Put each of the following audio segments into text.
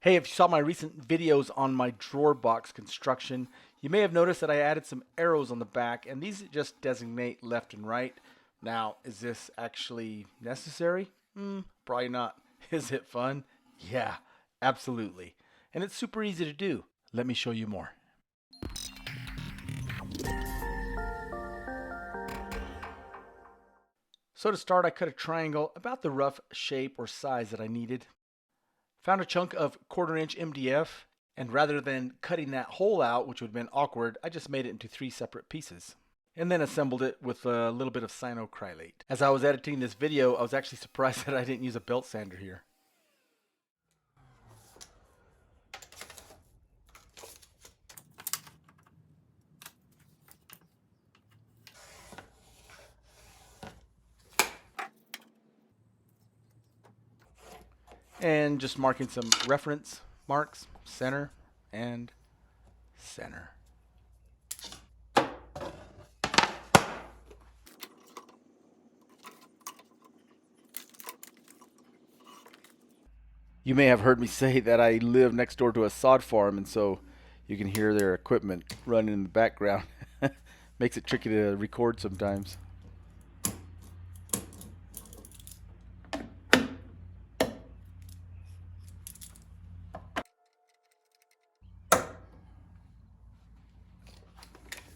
Hey, if you saw my recent videos on my drawer box construction, you may have noticed that I added some arrows on the back, and these just designate left and right. Now, is this actually necessary? Probably not. Is it fun? Yeah, absolutely. And it's super easy to do. Let me show you more. So to start, I cut a triangle about the rough shape or size that I needed. Found a chunk of 1/4 inch MDF, and rather than cutting that hole out, which would have been awkward, I just made it into 3 separate pieces. And then assembled it with a little bit of cyanocrylate. As I was editing this video, I was actually surprised that I didn't use a belt sander here. And just marking some reference marks, center and center. You may have heard me say that I live next door to a sod farm, and so you can hear their equipment running in the background. Makes it tricky to record sometimes.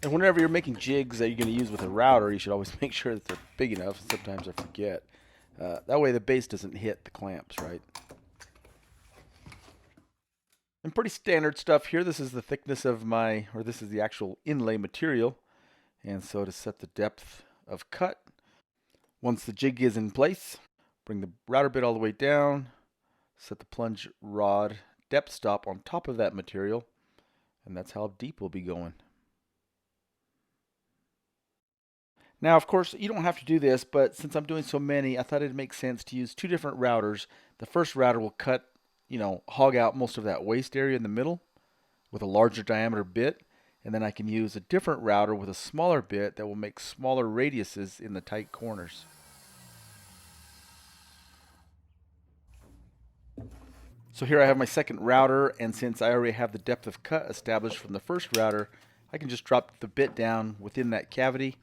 And whenever you're making jigs that you're going to use with a router, you should always make sure that they're big enough. Sometimes I forget. That way the base doesn't hit the clamps, right? And pretty standard stuff here. This is the thickness of this is the actual inlay material. And so to set the depth of cut, once the jig is in place, bring the router bit all the way down, set the plunge rod depth stop on top of that material, and that's how deep we'll be going. Now, of course, you don't have to do this, but since I'm doing so many, I thought it'd make sense to use 2 different routers. The first router will cut, hog out most of that waste area in the middle with a larger diameter bit, and then I can use a different router with a smaller bit that will make smaller radiuses in the tight corners. So here I have my second router, and since I already have the depth of cut established from the first router, I can just drop the bit down within that cavity,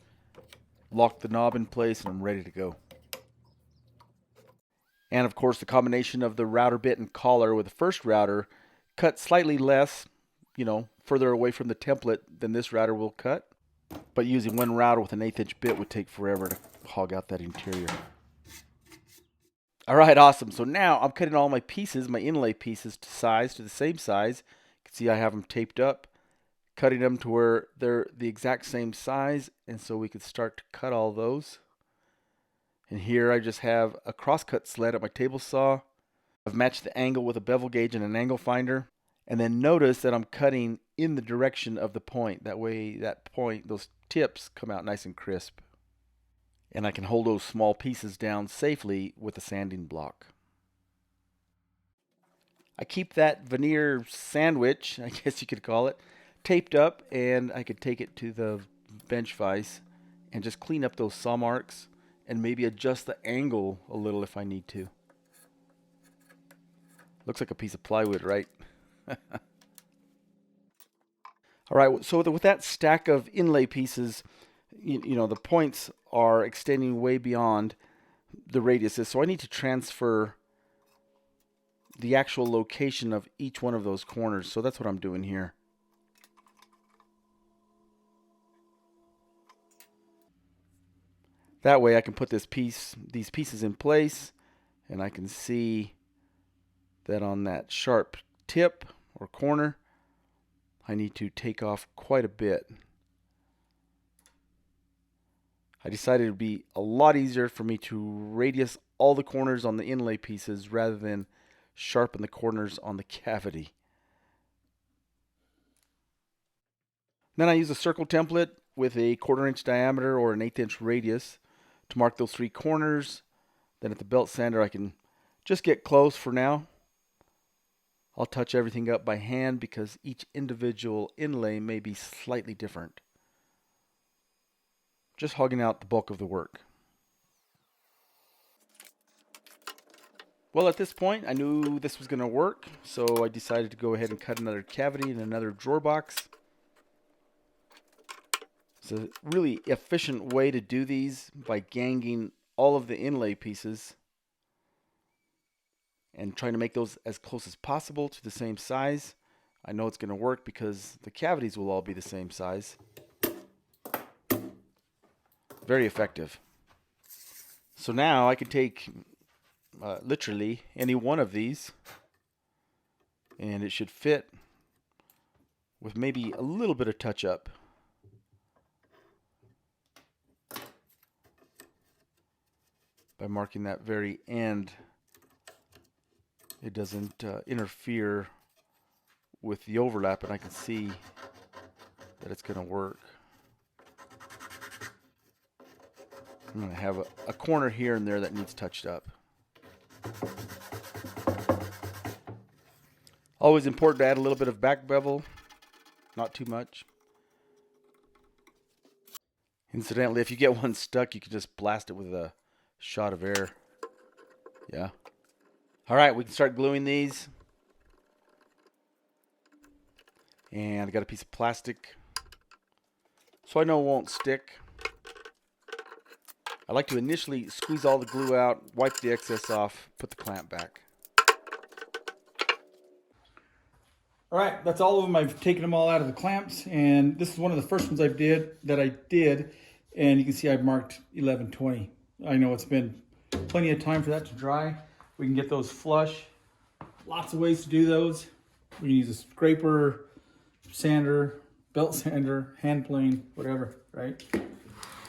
lock the knob in place, and I'm ready to go. And of course, the combination of the router bit and collar with the first router cut slightly less, further away from the template than this router will cut. But using one router with an 1/8 inch bit would take forever to hog out that interior. All right, awesome. So now I'm cutting all my pieces, my inlay pieces, to the same size. You can see I have them taped up, cutting them to where they're the exact same size, and so we could start to cut all those. And here I just have a crosscut sled at my table saw. I've matched the angle with a bevel gauge and an angle finder. And then notice that I'm cutting in the direction of the point. That way those tips come out nice and crisp. And I can hold those small pieces down safely with a sanding block. I keep that veneer sandwich, I guess you could call it, taped up, and I could take it to the bench vise and just clean up those saw marks and maybe adjust the angle a little if I need to. Looks like a piece of plywood, right? All right, so with that stack of inlay pieces, the points are extending way beyond the radiuses, so I need to transfer the actual location of each one of those corners. So that's what I'm doing here. That way I can put these pieces in place, and I can see that on that sharp tip or corner, I need to take off quite a bit. I decided it would be a lot easier for me to radius all the corners on the inlay pieces rather than sharpen the corners on the cavity. Then I use a circle template with a 1/4 inch diameter or an 1/8 inch radius to mark those 3 corners. Then at the belt sander I can just get close for now. I'll touch everything up by hand because each individual inlay may be slightly different. Just hogging out the bulk of the work. Well, at this point, I knew this was going to work, so I decided to go ahead and cut another cavity in another drawer box. It's a really efficient way to do these by ganging all of the inlay pieces and trying to make those as close as possible to the same size. I know it's going to work because the cavities will all be the same size. Very effective. So now I can take literally any one of these and it should fit with maybe a little bit of touch up. By marking that very end, it doesn't interfere with the overlap, and I can see that it's going to work. I'm going to have a corner here and there that needs touched up. Always important to add a little bit of back bevel, not too much. Incidentally, if you get one stuck, you can just blast it with a shot of air. Yeah. All right, we can start gluing these. And I got a piece of plastic so I know it won't stick. I like to initially squeeze all the glue out, wipe the excess off, put the clamp back. All right, that's all of them. I've taken them all out of the clamps, and this is one of the first ones I did, and you can see I've marked 1120. I know it's been plenty of time for that to dry. We can get those flush. Lots of ways to do those. We can use a scraper, sander, belt sander, hand plane, whatever, right?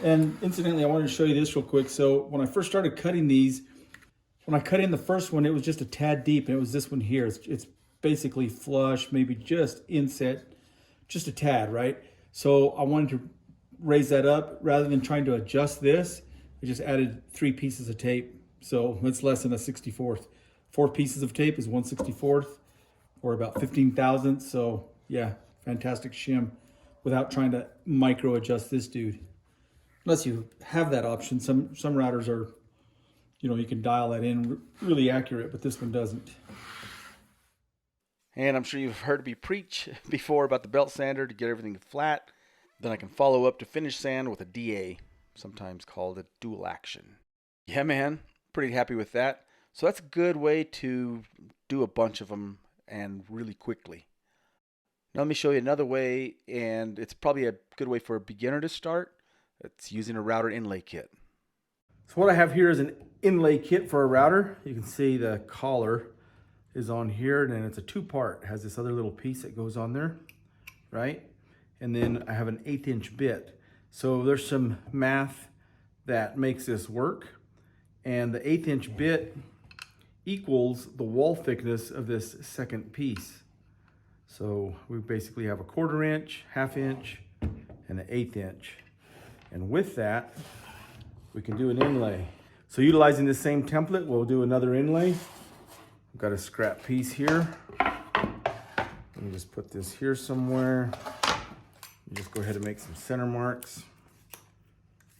And incidentally, I wanted to show you this real quick. So when I first started cutting these, when I cut in the first one, it was just a tad deep, and it was this one here. It's basically flush, maybe just inset, just a tad, right? So I wanted to raise that up rather than trying to adjust this. I just added 3 pieces of tape. So it's less than a 64th. 4 pieces of tape is 1/64th, or about 15 thousandths. So yeah, fantastic shim without trying to micro adjust this dude. Unless you have that option. Some routers are, you can dial that in really accurate, but this one doesn't. And I'm sure you've heard me preach before about the belt sander to get everything flat. Then I can follow up to finish sand with a DA, sometimes called a dual action. Yeah, man, pretty happy with that. So that's a good way to do a bunch of them and really quickly. Now let me show you another way, and it's probably a good way for a beginner to start. It's using a router inlay kit. So what I have here is an inlay kit for a router. You can see the collar is on here, and then it's a 2-part. It has this other little piece that goes on there, right? And then I have an 1/8" bit. So there's some math that makes this work. And the 1/8" bit equals the wall thickness of this second piece. So we basically have a 1/4 inch, 1/2 inch, and an 1/8 inch. And with that, we can do an inlay. So utilizing the same template, we'll do another inlay. I've got a scrap piece here. Let me just put this here somewhere. Just go ahead and make some center marks.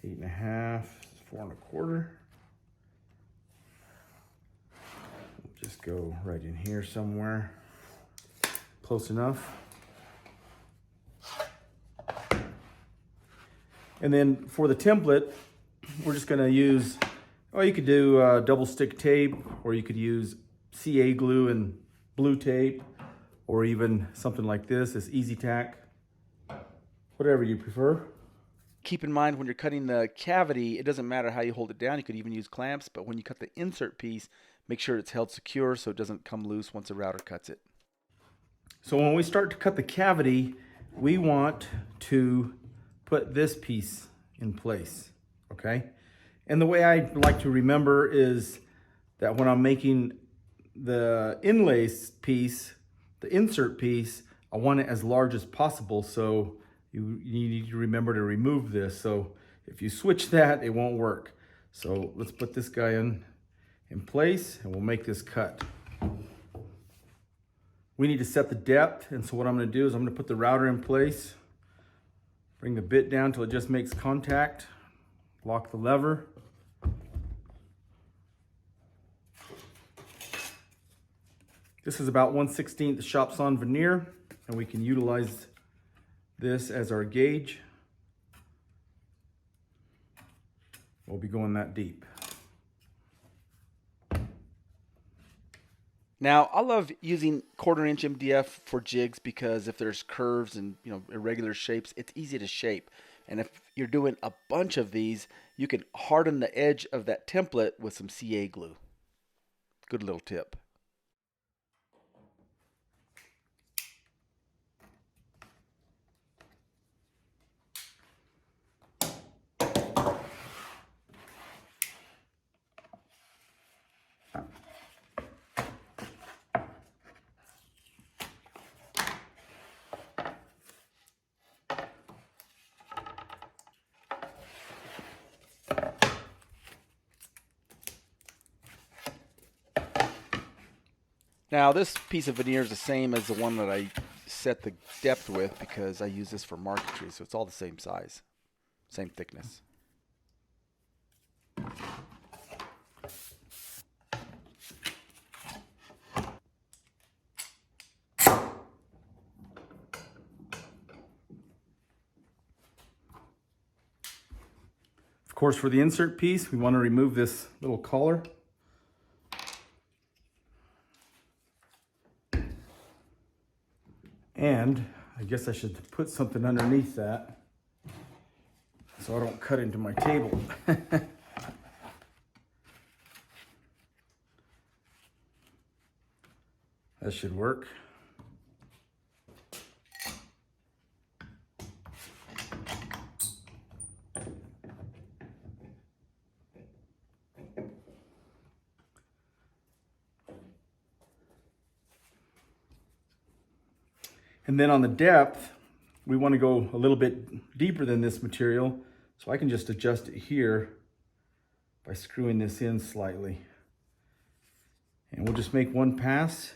8.5, 4 1/4. Just go right in here somewhere. Close enough. And then for the template, we're just gonna use, you could do double stick tape, or you could use CA glue and blue tape, or even something like this Easy Tack, whatever you prefer. Keep in mind when you're cutting the cavity, it doesn't matter how you hold it down. You could even use clamps, but when you cut the insert piece, make sure it's held secure so it doesn't come loose once a router cuts it. So when we start to cut the cavity, we want to put this piece in place, okay? And the way I like to remember is that when I'm making the inlay piece, the insert piece, I want it as large as possible, so you need to remember to remove this. So if you switch that, it won't work. So let's put this guy in place, and we'll make this cut. We need to set the depth, and so what I'm gonna do is I'm gonna put the router in place, bring the bit down till it just makes contact, lock the lever. This is about 1/16 shop sawn veneer, and we can utilize this as our gauge. We'll be going that deep. Now, I love using 1/4" MDF for jigs because if there's curves and irregular shapes, it's easy to shape. And if you're doing a bunch of these, you can harden the edge of that template with some CA glue. Good little tip. Now this piece of veneer is the same as the one that I set the depth with because I use this for marquetry, so it's all the same size, same thickness. Of course, for the insert piece, we want to remove this little collar. And I guess I should put something underneath that so I don't cut into my table. That should work. And then on the depth, we want to go a little bit deeper than this material. So I can just adjust it here by screwing this in slightly. And we'll just make one pass.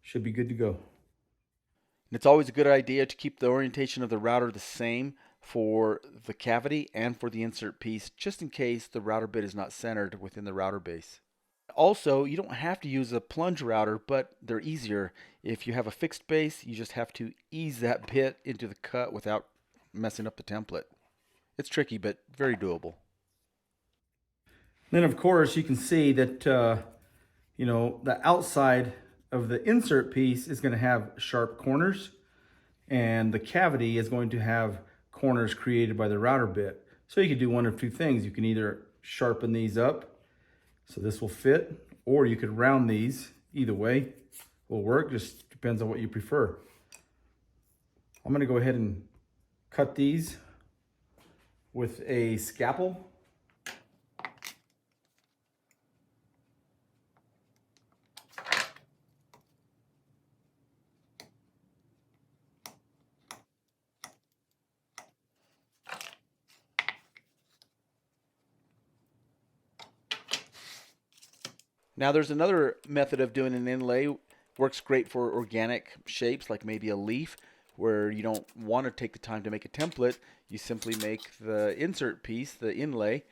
Should be good to go. And it's always a good idea to keep the orientation of the router the same for the cavity and for the insert piece, just in case the router bit is not centered within the router base. Also, you don't have to use a plunge router, but they're easier. If you have a fixed base, you just have to ease that bit into the cut without messing up the template. It's tricky, but very doable. Then, of course, you can see that, the outside of the insert piece is going to have sharp corners, and the cavity is going to have corners created by the router bit. So you can do one of two things. You can either sharpen these up so this will fit, or you could round these. Either way will work, just depends on what you prefer. I'm going to go ahead and cut these with a scalpel. Now there's another method of doing an inlay. Works great for organic shapes like maybe a leaf, where you don't want to take the time to make a template. You simply make the insert piece, the inlay,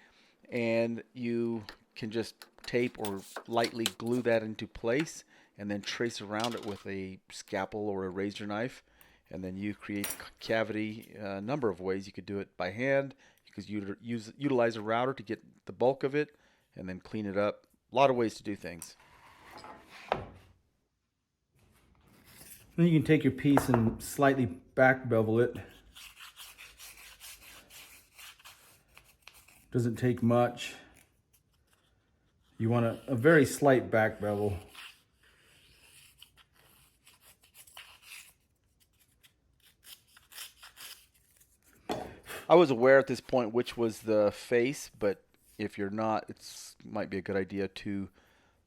and you can just tape or lightly glue that into place and then trace around it with a scalpel or a razor knife, and then you create cavity a number of ways. You could do it by hand. You could utilize a router to get the bulk of it and then clean it up. A lot of ways to do things. Then you can take your piece and slightly back bevel it. Doesn't take much. You want a very slight back bevel. I was aware at this point which was the face, but if you're not, it might be a good idea to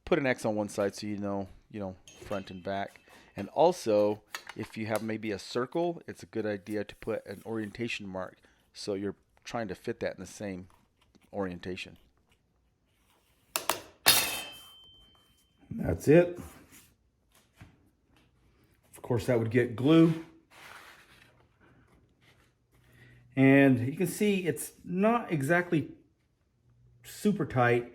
put an X on one side so you know front and back. And also, if you have maybe a circle, it's a good idea to put an orientation mark so you're trying to fit that in the same orientation. That's it. Of course, that would get glue. And you can see it's not exactly super tight.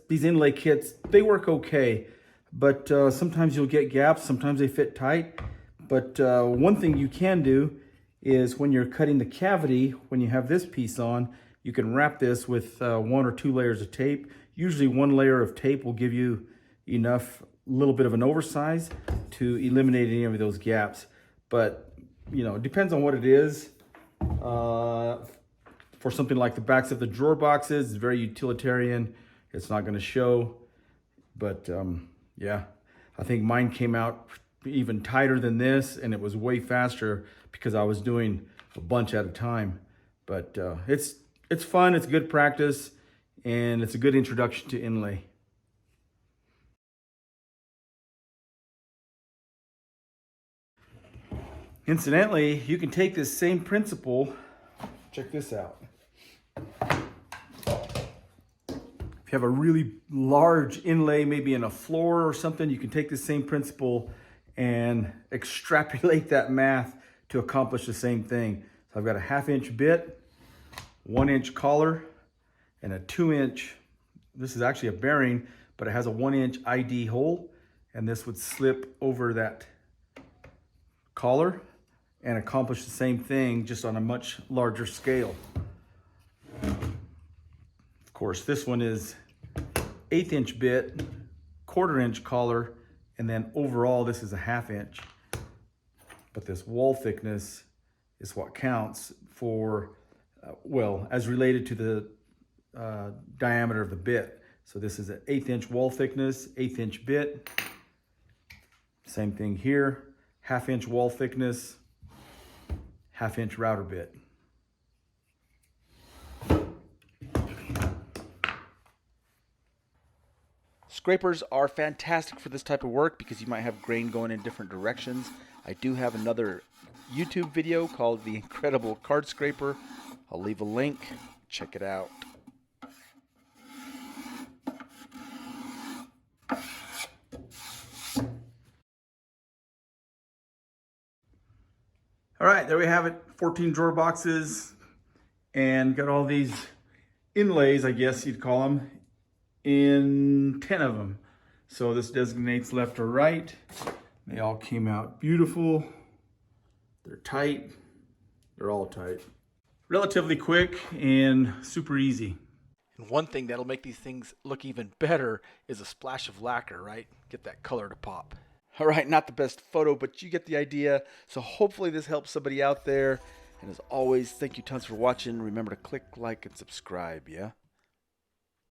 These inlay kits, they work okay, but sometimes you'll get gaps, sometimes they fit tight. But one thing you can do is when you're cutting the cavity, when you have this piece on, you can wrap this with 1 or 2 layers of tape. Usually 1 layer of tape will give you enough, little bit of an oversize to eliminate any of those gaps. But, you know, it depends on what it is. For something like the backs of the drawer boxes, it's very utilitarian. It's not going to show. But, yeah, I think mine came out even tighter than this, and it was way faster because I was doing a bunch at a time. But it's fun, it's good practice, and it's a good introduction to inlay. Incidentally, you can take this same principle, check this out. If you have a really large inlay, maybe in a floor or something, you can take the same principle and extrapolate that math to accomplish the same thing. So I've got a 1/2 inch bit, 1 inch collar, and a 2 inch, this is actually a bearing, but it has a 1 inch ID hole, and this would slip over that collar and accomplish the same thing, just on a much larger scale. Of course, this one is 1/8 inch bit, 1/4 inch collar, and then overall this is a 1/2 inch. But this wall thickness is what counts for, well, as related to the diameter of the bit. So this is an 1/8 inch wall thickness, 1/8 inch bit. Same thing here, 1/2 inch wall thickness, 1/2 inch router bit. Scrapers are fantastic for this type of work because you might have grain going in different directions. I do have another YouTube video called The Incredible Card Scraper. I'll leave a link. Check it out. All right, there we have it. 14 drawer boxes, and got all these inlays, I guess you'd call them, in 10 of them. So this designates left or right. They all came out beautiful. They're tight. They're all tight. Relatively quick and super easy. And one thing that'll make these things look even better is a splash of lacquer, right? Get that color to pop. All right, not the best photo, but you get the idea. So hopefully this helps somebody out there. And as always, thank you tons for watching. Remember to click like and subscribe, yeah?